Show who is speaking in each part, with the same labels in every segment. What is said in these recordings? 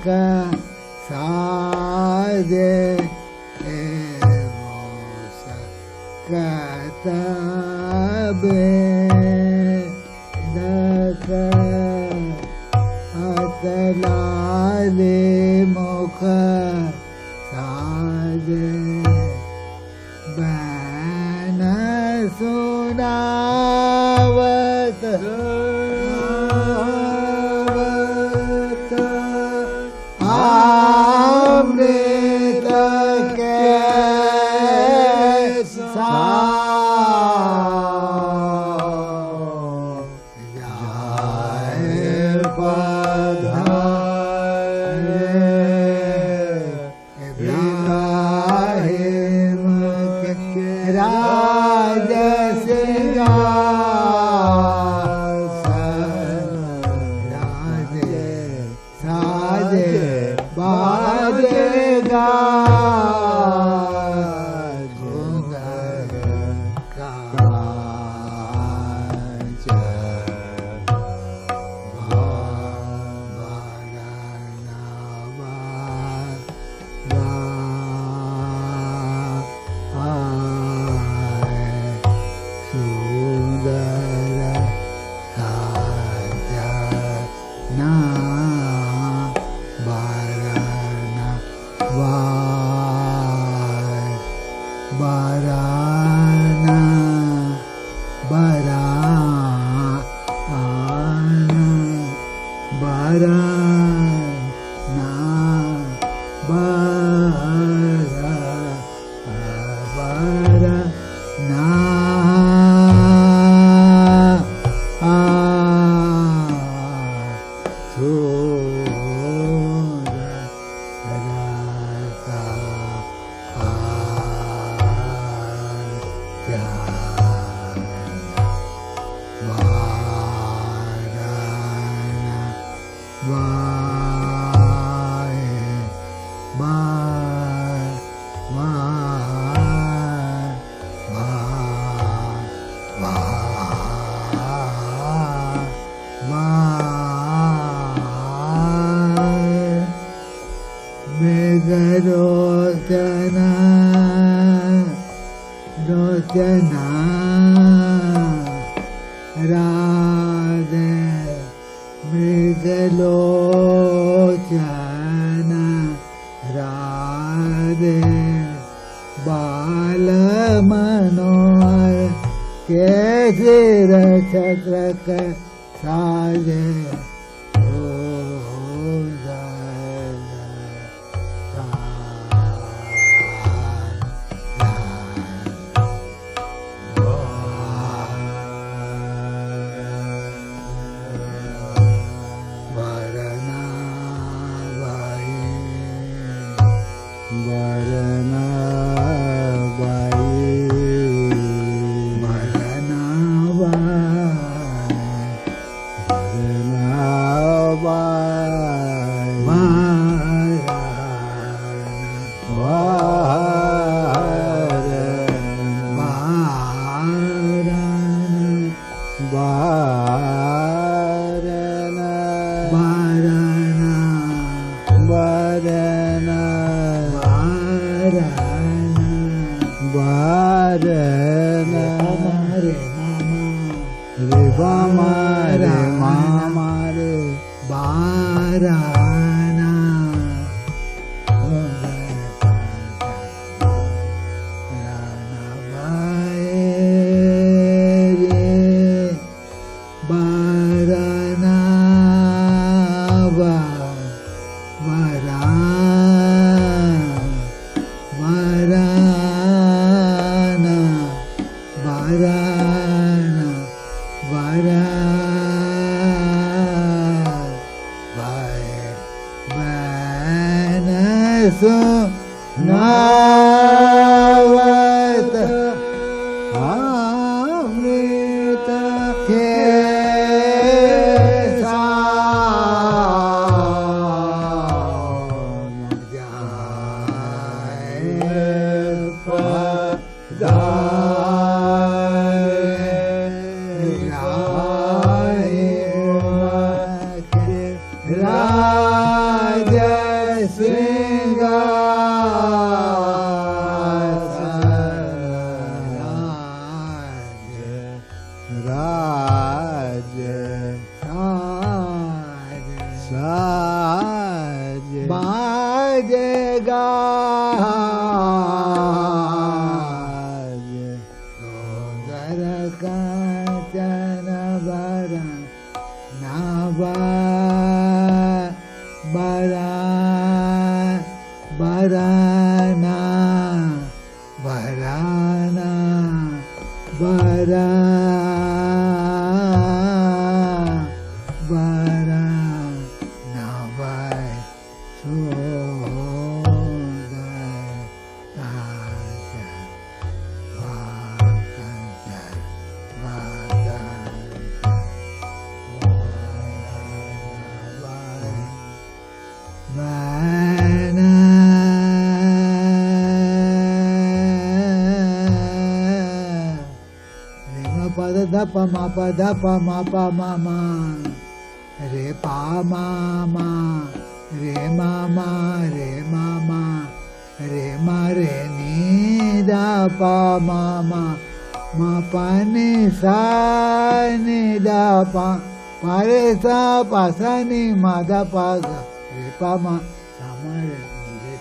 Speaker 1: का साजे कतबे दक अतलाले मुख साजे बैन सुनावत अमृत के रोचना राधे मृगलोचना राधे बाल मनोहर के सिर छत्रक साजे नावत अमृत के जाए pa ma pa da pa ma pa ma ma re pa ma ma re ma ma re ma ma re ma re ni da pa ma ma ma pa ni sa ni da pa pa re sa pa sa ni ma da pa ga re pa ma sa ma re ni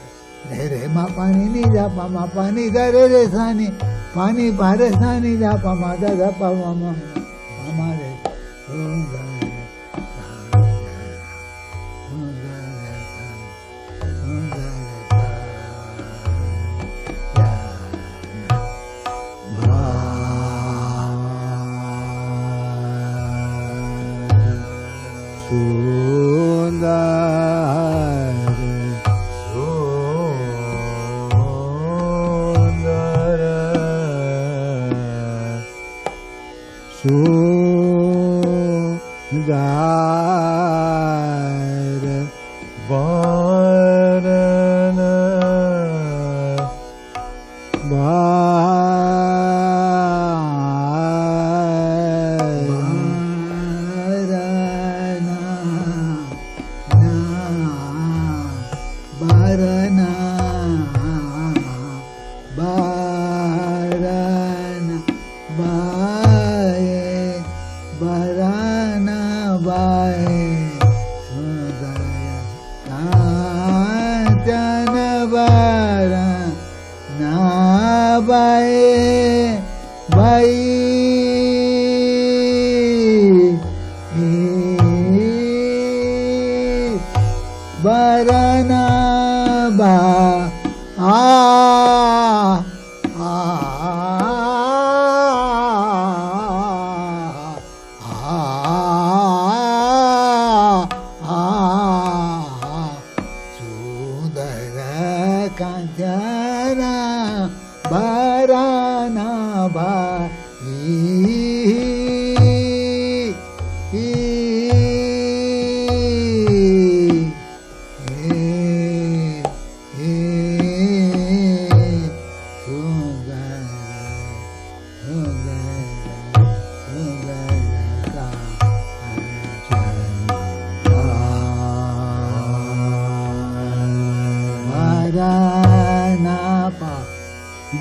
Speaker 1: re re ma pa ni da pa ma pa ni da re sa ni पानी पारसानी जा पमा दा पमा मा हमारे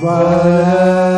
Speaker 2: Bye.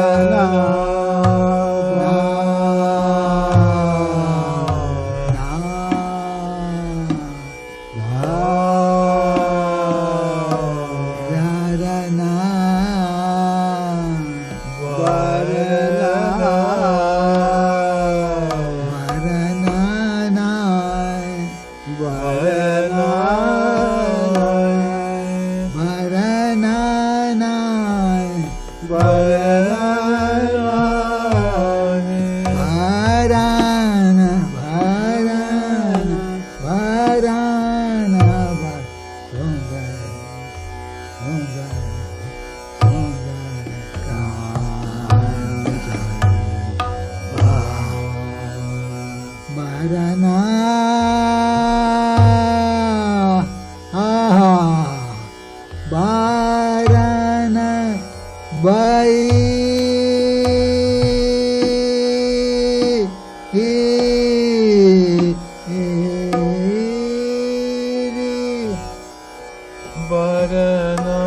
Speaker 2: Varana,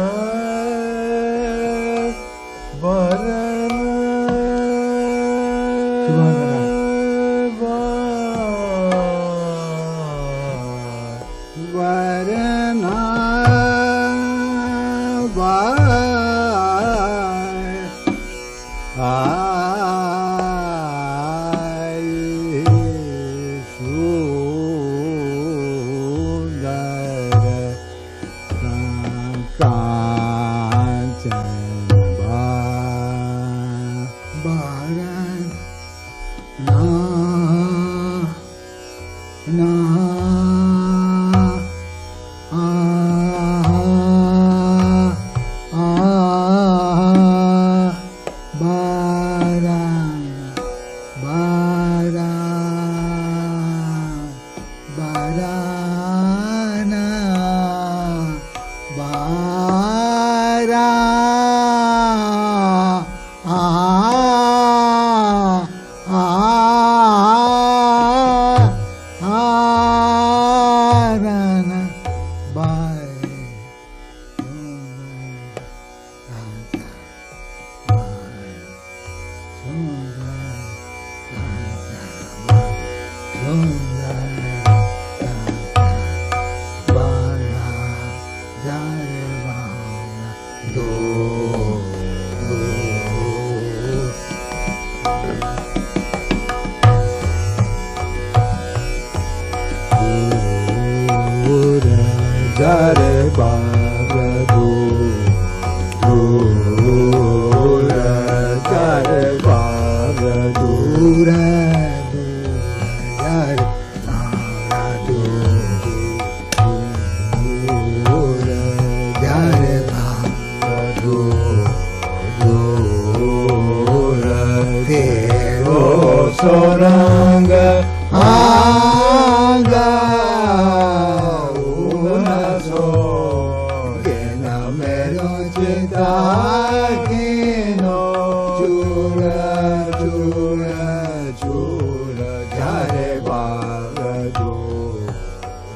Speaker 2: Varana,
Speaker 1: Varana,
Speaker 2: Jare Baba Dura, Jare Baba Dura, Jare Baba Dura, Jare Baba Dura, Tero Soranga Anga. Takino chura chura chura jare bhagadu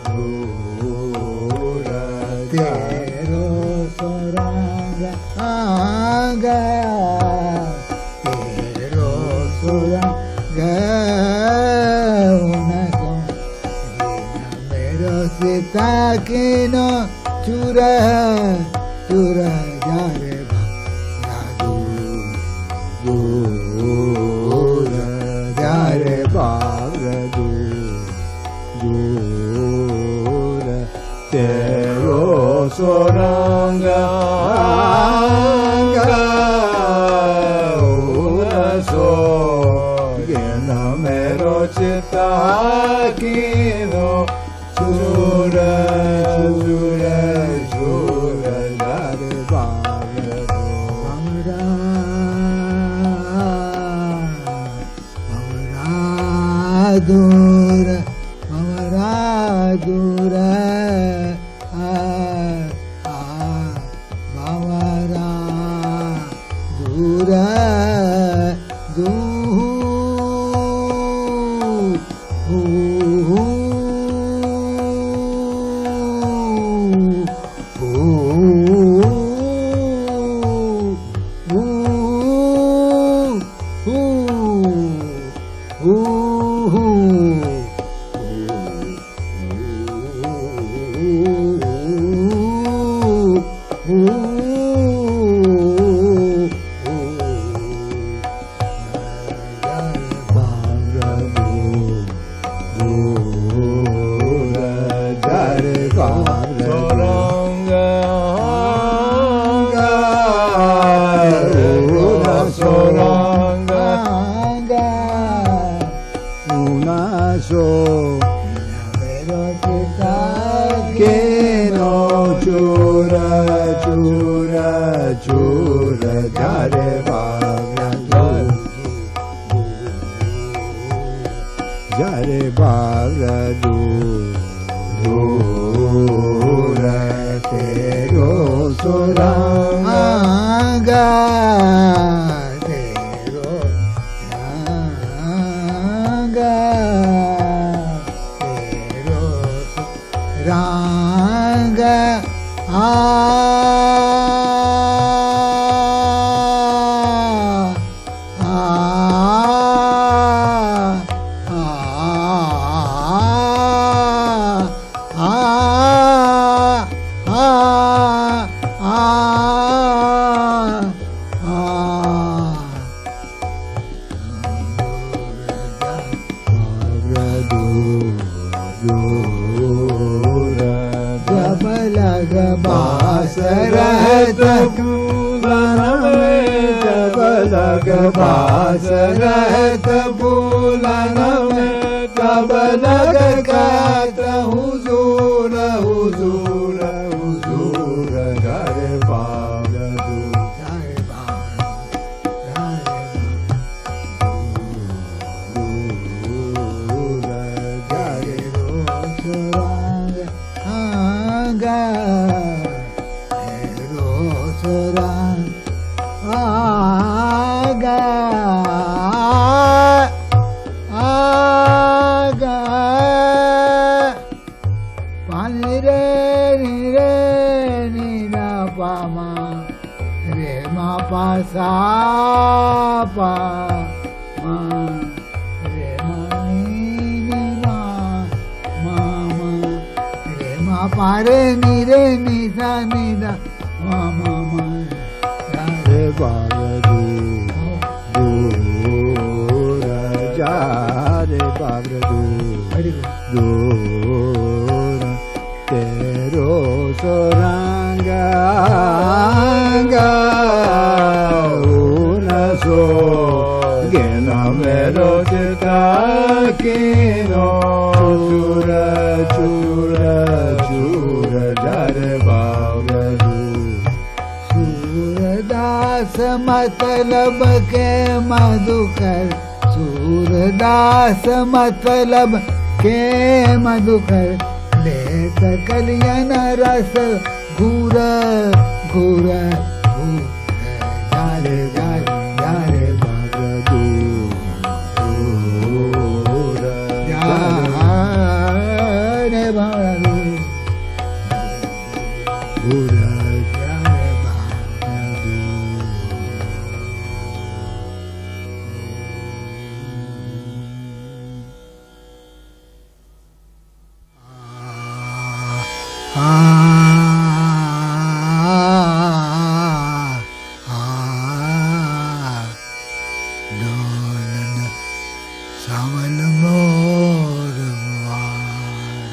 Speaker 2: chura tero soranga anga tero soranga unaso mero takino chura chura jare Jare Bhagadu Dura Tero Soranga Anga Unaso Gena Mero Chitta Kino Chura Chura Chura Jare Bhagadu Dura, Mama Dura, Mama Dura, बास रहत बुलन में कब लग कहत हुजूर हुजूर हुजूर घर बाबू
Speaker 1: सा पा मा रे मा नी मा मा मा रे मा पा रे नी सा नी दा मा मा मा
Speaker 2: रे बाबू दूर जा रे बाबू दूर तेरो सोरंगा गेना मेरो चिता कीनो चूर चूर चूर जर बाबू
Speaker 1: सूरदास मतलब के मधुकर सूरदास मतलब के मधुकर लेत कलियन रस घूर घूर घूर जारे जारे जारे
Speaker 2: बाबू
Speaker 1: जारे बाबू
Speaker 2: घूर
Speaker 1: जारे बाबू सावन मोर मुआर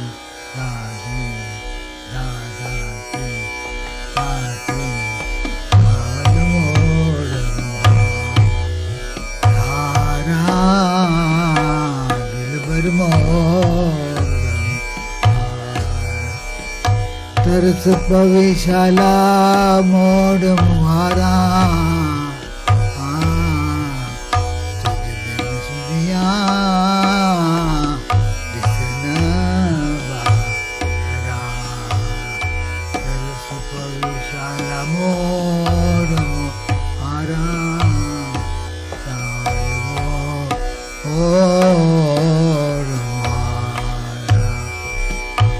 Speaker 1: राधे राधा राधे सावन मोर मुआर दिलबर मोर तरस पविशाला मोड़ मुहारा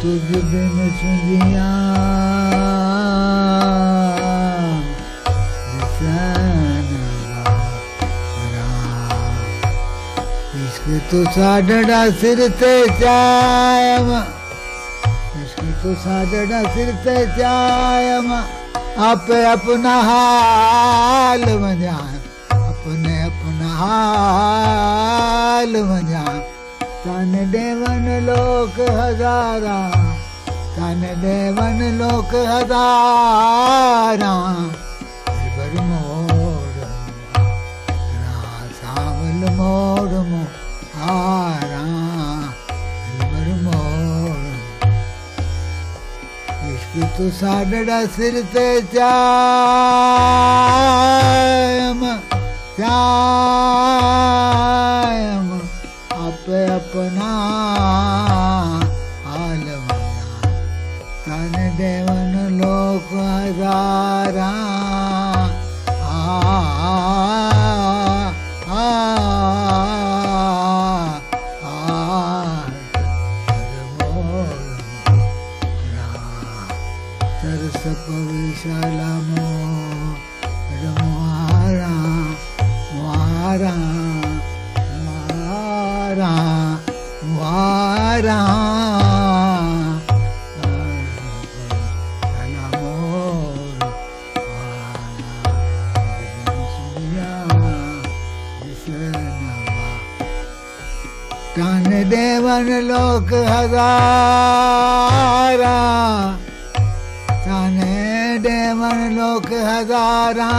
Speaker 1: तुझ बिन सुनिया इश्क तो साडा सिर ते चायम इश्क तो साडा सिर ते चायम आप अपना हाल वजान अपने अपना हाल वजान तन देवन लोक हजारा तन देवन लोक हजारा दिलबर मोर सावल मोर मोहारा दिलबर मोर इश्क तो साडा सिर ते चायम चायम आपे अपना हाल वजा तन देवन लोक हजारा सरस पविशाला मोर मुहारा मुहारा मुहारा मुहारा कान देवन लोक हजारा कान देवन लोक हजारा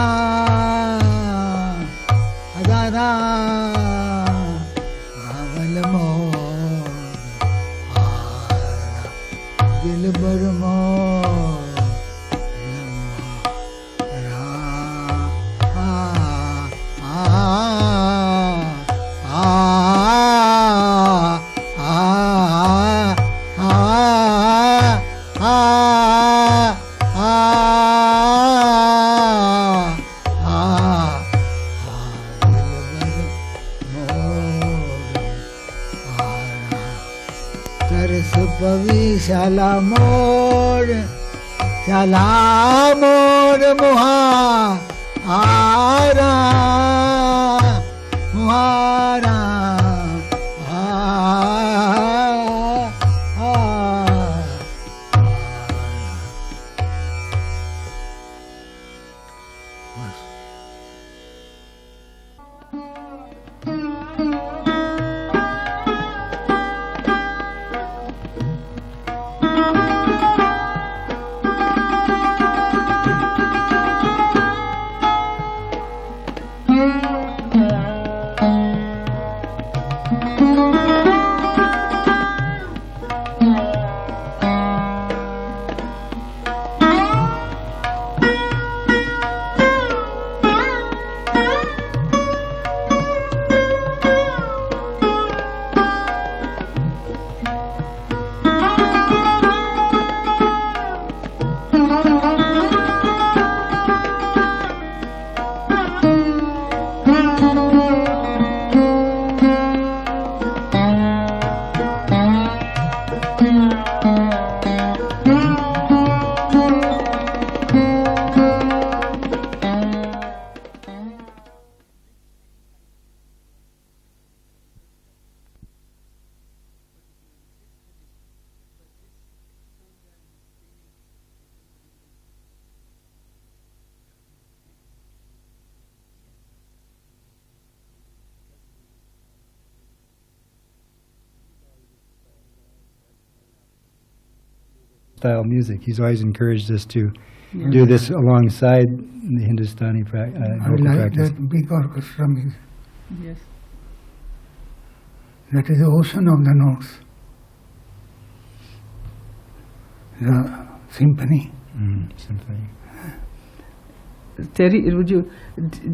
Speaker 1: हजारा रावल मोर दिल बर मोर शाला मोर मुहारा मुहारा
Speaker 3: style music. He's always encouraged us to do this alongside the Hindustani vocal practice.
Speaker 1: That big orchestra music.
Speaker 4: Yes.
Speaker 1: That is the ocean of the notes. The symphony.
Speaker 3: Symphony.
Speaker 4: Terry, do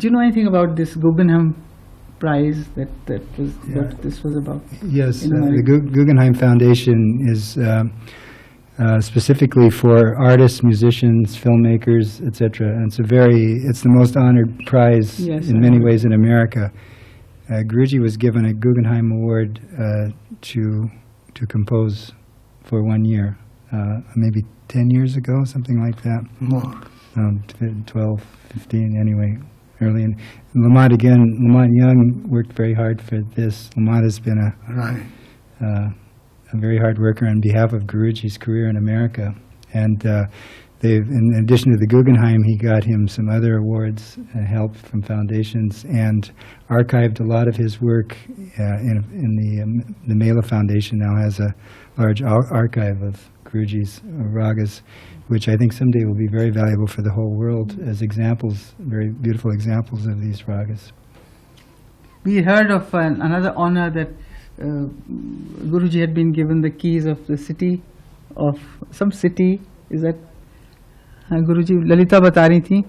Speaker 4: you know anything about this Guggenheim Prize that was what this was about?
Speaker 3: Yes, the Guggenheim Foundation is specifically for artists, musicians, filmmakers, etc. And it's the most honored prize in many ways in America. Guruji was given a Guggenheim Award to compose for 1 year, maybe 10 years ago, something like that.
Speaker 1: More.
Speaker 3: 12, 15, anyway, early. And Lamont Young worked very hard for this. Lamont has been a very hard worker on behalf of Guruji's career in America. And in addition to the Guggenheim, he got him some other awards, help from foundations, and archived a lot of his work the Mela Foundation now has a large archive of Guruji's ragas, which I think someday will be very valuable for the whole world as examples, very beautiful examples of these ragas.
Speaker 4: We heard of another honor that Guruji had been given the keys of the city, of some city. Is that Guruji? Lalita बता रही थी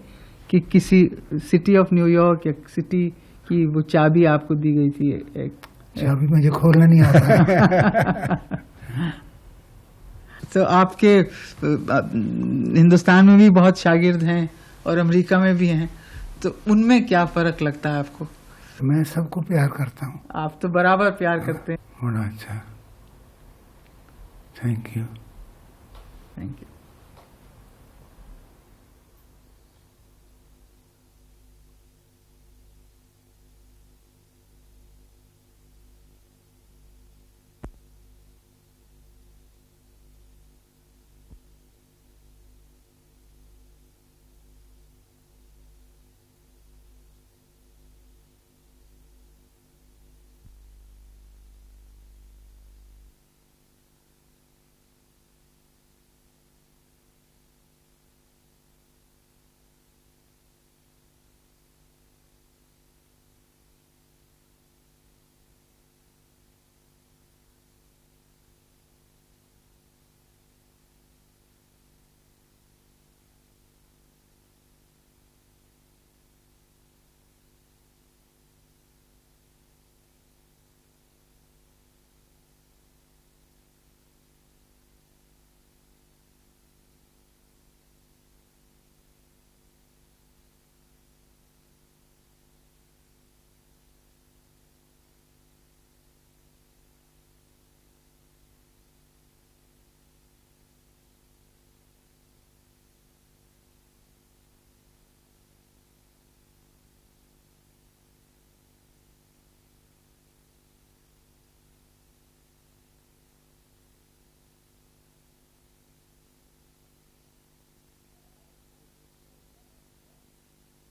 Speaker 4: कि किसी city of New York या city की वो चाबी आपको दी गई थी.
Speaker 1: चाबी मुझे खोलना नहीं आता.
Speaker 4: तो आपके हिंदुस्तान में भी बहुत शागिर्द हैं और अमेरिका में भी हैं, तो उनमें क्या फर्क लगता है आपको?
Speaker 1: मैं सबको प्यार करता हूँ.
Speaker 4: आप तो बराबर प्यार करते हैं.
Speaker 1: बड़ा अच्छा. Thank you.
Speaker 4: Thank you.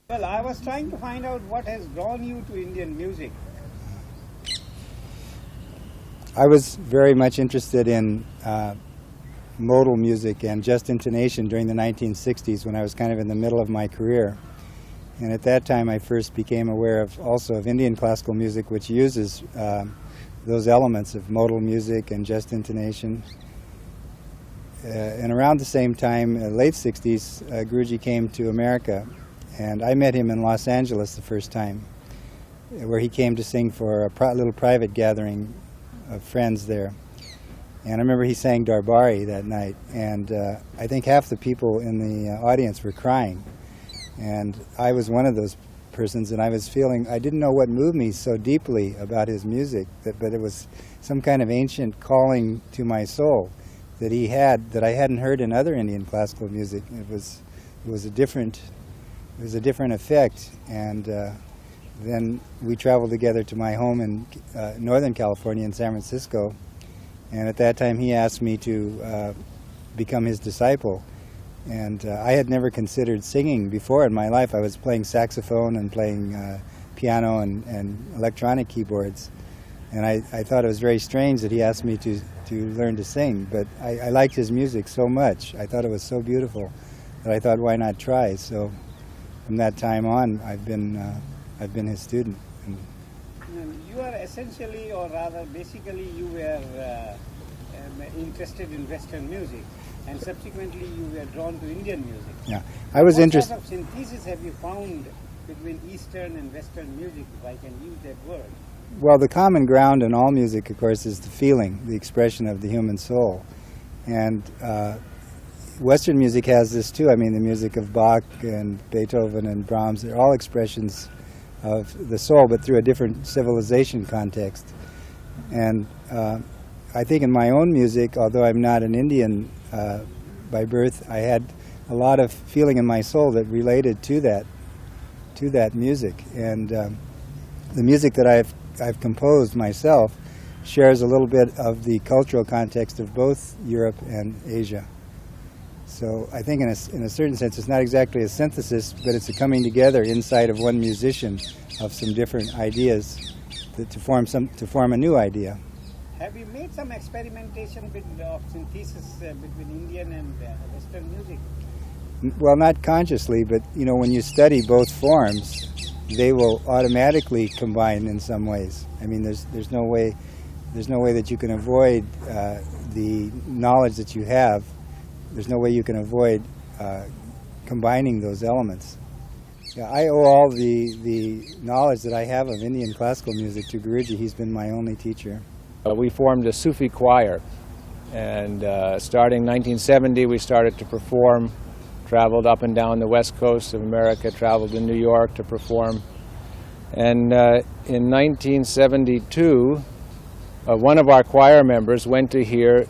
Speaker 5: Well, I was trying to find out what has drawn you to Indian music.
Speaker 3: I was very much interested in modal music and just intonation during the 1960s when I was kind of in the middle of my career. And at that time I first became aware of also of Indian classical music, which uses those elements of modal music and just intonation. And around the same time, late 60s, Guruji came to America, and I met him in Los Angeles the first time, where he came to sing for a little private gathering of friends there. And I remember he sang Darbari that night, and I think half the people in the audience were crying. And I was one of those persons, and I was feeling, I didn't know what moved me so deeply about his music, but it was some kind of ancient calling to my soul that he had, that I hadn't heard in other Indian classical music. It was a different effect. And then we traveled together to my home in Northern California in San Francisco. And at that time he asked me to become his disciple. And I had never considered singing before in my life. I was playing saxophone and playing piano and electronic keyboards. And I thought it was very strange that he asked me to learn to sing. But I liked his music so much. I thought it was so beautiful that I thought, why not try? So from that time on, I've been his student.
Speaker 5: You are essentially, or rather basically, you were interested in Western music, and subsequently you were drawn to Indian music.
Speaker 3: Yeah, I was interested.
Speaker 5: What sort of synthesis have you found between Eastern and Western music, if I can use that word?
Speaker 3: Well, the common ground in all music, of course, is the feeling, the expression of the human soul. And Western music has this too. I mean, the music of Bach and Beethoven and Brahms, they're all expressions of the soul, but through a different civilization context. And I think in my own music, although I'm not an Indian by birth, I had a lot of feeling in my soul that related to that music. And the music that I've composed myself shares a little bit of the cultural context of both Europe and Asia. So I think in a certain sense it's not exactly a synthesis, but it's a coming together inside of one musician of some different ideas to form a new idea.
Speaker 5: Have you made some experimentation of synthesis between Indian and Western music?
Speaker 3: Well, not consciously, but you know, when you study both forms, they will automatically combine in some ways. I mean, there's no way that you can avoid the knowledge that you have. There's no way you can avoid combining those elements. Yeah, I owe all the knowledge that I have of Indian classical music to Guruji. He's been my only teacher.
Speaker 6: We formed a Sufi choir, and starting 1970 we started to perform, traveled up and down the west coast of America, traveled to New York to perform. And in 1972, one of our choir members went to hear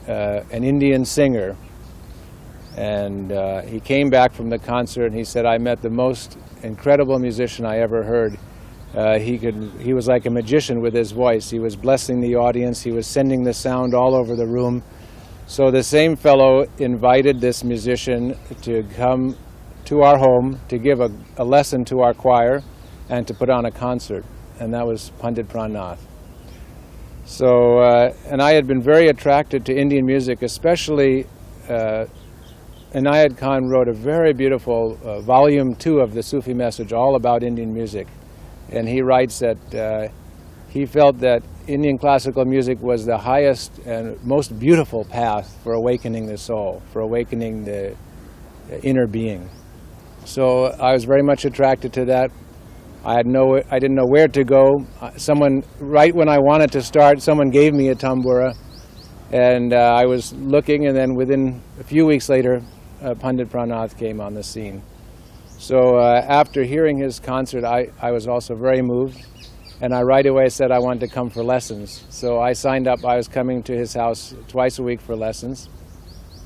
Speaker 6: an Indian singer. And he came back from the concert and he said, I met the most incredible musician I ever heard. He was like a magician with his voice. He was blessing the audience. He was sending the sound all over the room. So the same fellow invited this musician to come to our home to give a lesson to our choir and to put on a concert. And that was Pandit Pran Nath. So, and I had been very attracted to Indian music, especially Inayat Khan wrote a very beautiful volume 2 of the Sufi message all about Indian music. And he writes that he felt that Indian classical music was the highest and most beautiful path for awakening the soul, for awakening the inner being. So I was very much attracted to that. I didn't know where to go. Someone, right when I wanted to start, someone gave me a tambura. And I was looking, and then within a few weeks later, Pandit Pran Nath came on the scene. So after hearing his concert, I was also very moved, and I right away said I wanted to come for lessons. So I signed up. I was coming to his house twice a week for lessons,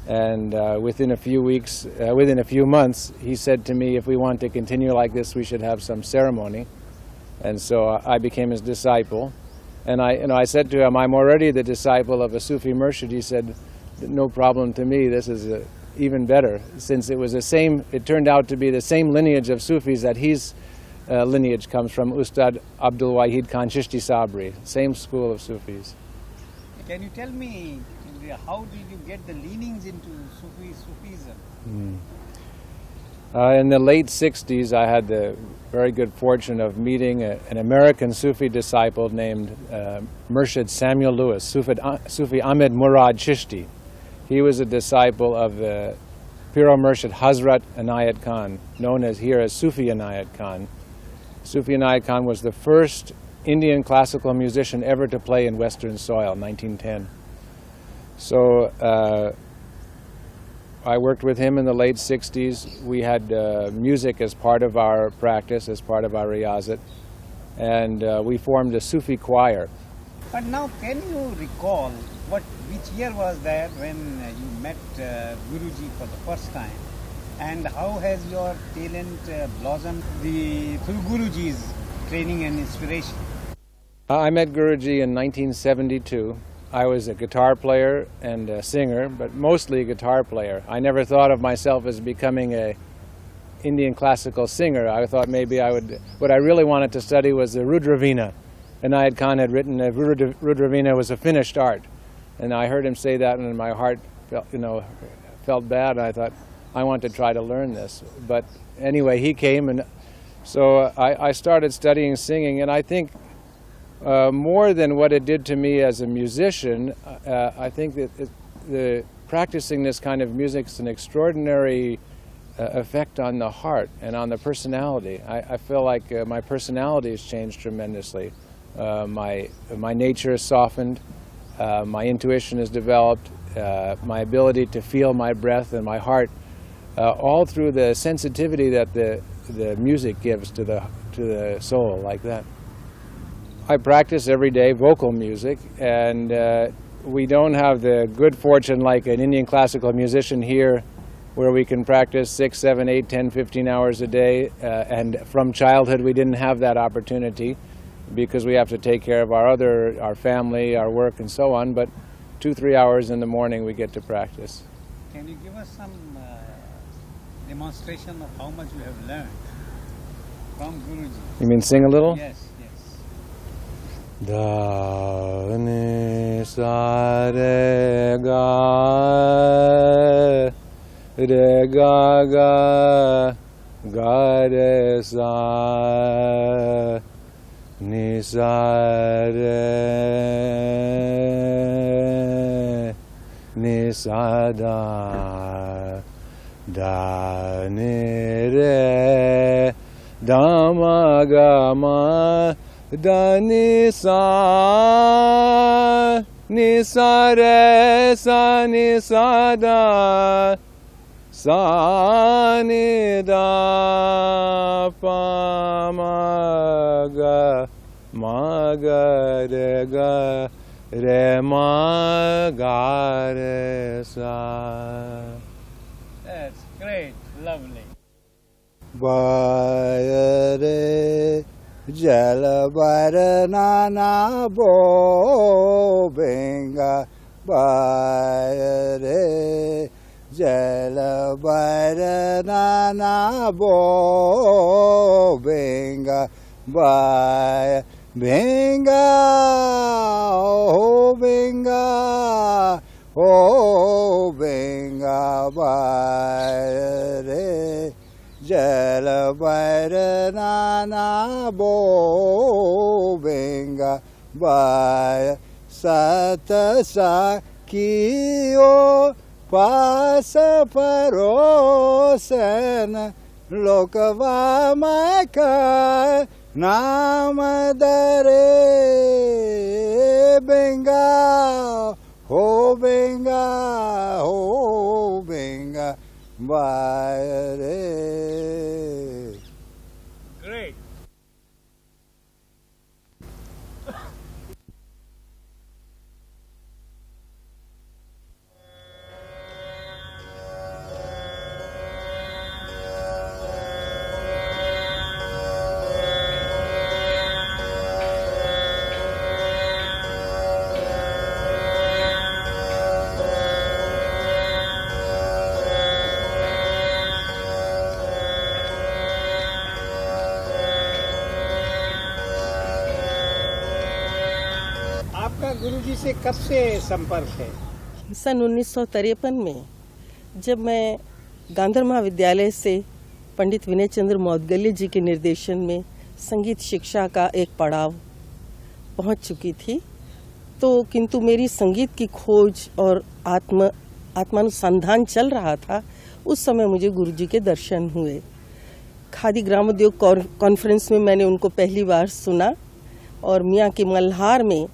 Speaker 6: and within a few months, he said to me, if we want to continue like this, we should have some ceremony. And so I became his disciple. And I said to him, I'm already the disciple of a Sufi Murshid. He said, no problem to me. This is even better, since it turned out to be the same lineage of Sufis that his lineage comes from, Ustad Abdul Wahid Khan Chishti Sabri, same school of Sufis.
Speaker 5: Can you tell me how did you get the leanings into Sufism?
Speaker 6: In the late 60s, I had the very good fortune of meeting an American Sufi disciple named Murshid Samuel Lewis, Sufi Ahmed Murad Chishti. He was a disciple of the Piro Murshid Hazrat Inayat Khan, known here as Sufi Inayat Khan. Sufi Inayat Khan was the first Indian classical musician ever to play in Western soil, 1910. So I worked with him in the late 60s. We had music as part of our practice, as part of our riyazat, and we formed a Sufi choir.
Speaker 5: But now, can you recall which year was that when you met Guruji for the first time, and how has your talent blossomed through Guruji's training and inspiration?
Speaker 6: I met Guruji in 1972. I was a guitar player and a singer, but mostly a guitar player. I never thought of myself as becoming an Indian classical singer. I thought maybe I would. What I really wanted to study was the Rudravina. Inayat Khan had written that Rudravina was a finished art, and I heard him say that, and my heart felt bad. And I thought, I want to try to learn this. But anyway, he came, and so I started studying singing, and I think. More than what it did to me as a musician, I think that practicing this kind of music is an extraordinary effect on the heart and on the personality. I feel like my personality has changed tremendously. My nature is softened, my intuition has developed, my ability to feel my breath and my heart, all through the sensitivity that the music gives to the soul, like that. I practice every day vocal music, and we don't have the good fortune like an Indian classical musician here where we can practice 6, 7, 8, 10, 15 hours a day, and from childhood we didn't have that opportunity because we have to take care of our family, our work and so on, but 2-3 hours in the morning we get to practice.
Speaker 5: Can you give us some demonstration of how much you have learned from Guruji?
Speaker 6: You mean sing a little?
Speaker 5: Yes.
Speaker 6: Da ni sa re ga ga re sa ni sa da ni re da ma ga ma da ni sa re sa ni sa ni da pa ma ga re ma ga re sa.
Speaker 5: That's great, lovely.
Speaker 2: Bayare Jala Nana Bo Benga Bayare Jala Nana Bo Benga Bay Benga Benga Bayare Jala Nana Bo Benga Baya Sata Sakio Pasa Parosen Lokava Maka Namadare Benga Ho Benga Bayare.
Speaker 5: Great. गुरुजी से कब से संपर्क है?
Speaker 7: सन 1953 में जब मैं गांधर महाविद्यालय से पंडित विनय चंद्र मौदगल्य जी के निर्देशन में संगीत शिक्षा का एक पड़ाव पहुंच चुकी थी, तो किंतु मेरी संगीत की खोज और आत्मानुसंधान चल रहा था। उस समय मुझे गुरुजी के दर्शन हुए। खादी ग्रामोद्योग कॉन्फ्रेंस में मैंने उनको पहली बार सुना और मियाँ की मल्हार में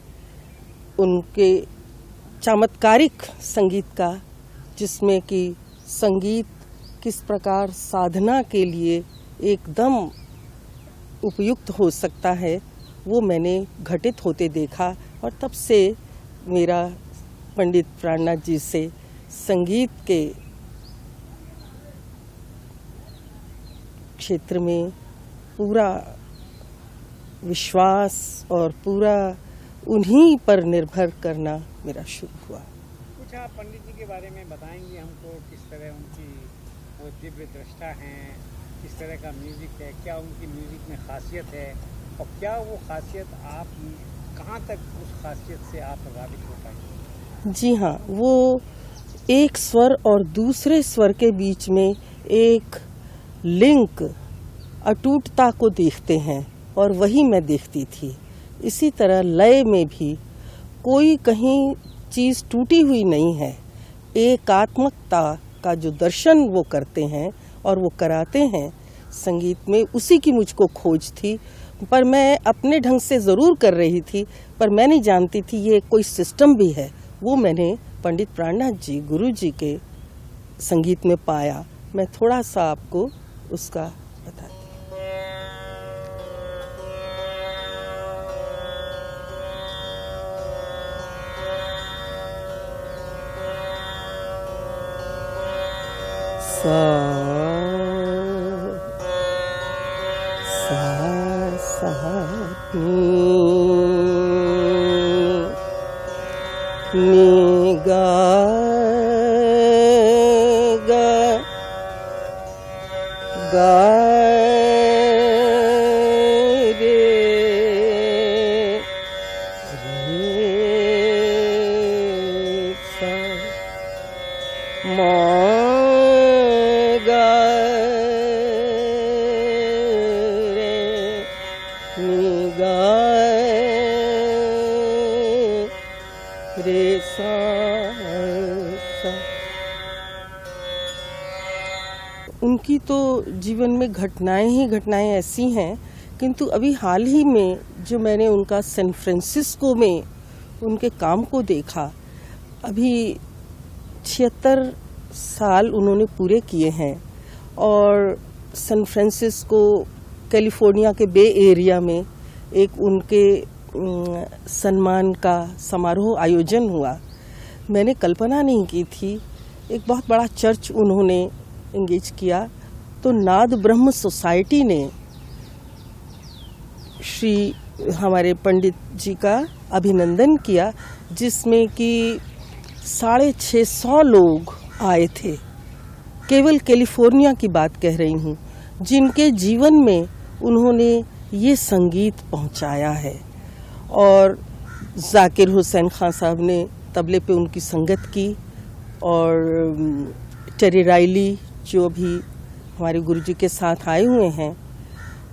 Speaker 7: उनके चमत्कारिक संगीत का, जिसमें कि संगीत किस प्रकार साधना के लिए एकदम उपयुक्त हो सकता है, वो मैंने घटित होते देखा। और तब से मेरा पंडित प्राणनाथ जी से संगीत के क्षेत्र में पूरा विश्वास और पूरा उन्हीं पर निर्भर करना मेरा शुरू हुआ।
Speaker 5: कुछ आप पंडित जी के बारे में बताएंगे हमको, किस तरह उनकी वो दिव्य दृष्टा हैं, किस तरह का म्यूजिक है, क्या उनकी म्यूजिक में खासियत है और क्या वो खासियत आप कहाँ तक उस खासियत से आप प्रभावित हो पाए?
Speaker 7: जी हाँ, वो एक स्वर और दूसरे स्वर के बीच में एक लिंक, अटूटता को देखते हैं और वही मैं देखती थी। इसी तरह लय में भी कोई कहीं चीज़ टूटी हुई नहीं है। एकात्मकता का जो दर्शन वो करते हैं और वो कराते हैं संगीत में, उसी की मुझको खोज थी। पर मैं अपने ढंग से ज़रूर कर रही थी, पर मैं नहीं जानती थी ये कोई सिस्टम भी है। वो मैंने पंडित प्राणनाथ जी गुरु जी के संगीत में पाया। मैं थोड़ा सा आपको उसका बताती हूँ। सा नी गा रे सा मा उनकी तो जीवन में घटनाएं ही घटनाएं ऐसी हैं, किंतु अभी हाल ही में जो मैंने उनका सैन फ्रांसिस्को में उनके काम को देखा, अभी 76 साल उन्होंने पूरे किए हैं और सैन फ्रांसिस्को कैलिफोर्निया के बे एरिया में एक उनके सम्मान का समारोह आयोजन हुआ। मैंने कल्पना नहीं की थी। एक बहुत बड़ा चर्च उन्होंने एंगेज किया, तो नाद ब्रह्म सोसाइटी ने श्री हमारे पंडित जी का अभिनंदन किया, जिसमें कि 650 लोग आए थे। केवल कैलिफोर्निया की बात कह रही हूँ, जिनके जीवन में उन्होंने ये संगीत पहुँचाया है। और जाकिर हुसैन खान साहब ने तबले पे उनकी संगत की और टेरी राइली जो भी हमारे गुरुजी के साथ आए हुए हैं,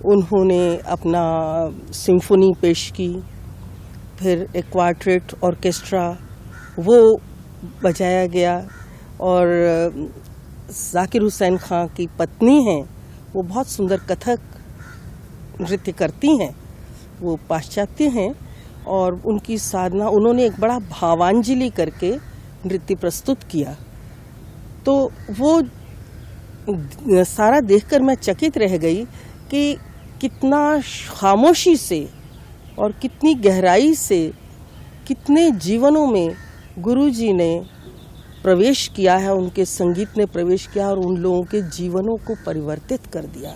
Speaker 7: उन्होंने अपना सिम्फनी पेश की। फिर एक क्वार्टेट ऑर्केस्ट्रा वो बजाया गया और जाकिर हुसैन खां की पत्नी हैं, वो बहुत सुंदर कथक नृत्य करती हैं। वो पाश्चात्य हैं और उनकी साधना, उन्होंने एक बड़ा भावांजलि करके नृत्य प्रस्तुत किया। तो वो सारा देखकर मैं चकित रह गई कि कितना खामोशी से और कितनी गहराई से, कितने जीवनों में गुरुजी ने प्रवेश किया है, उनके संगीत ने प्रवेश किया और उन लोगों के जीवनों को परिवर्तित कर दिया।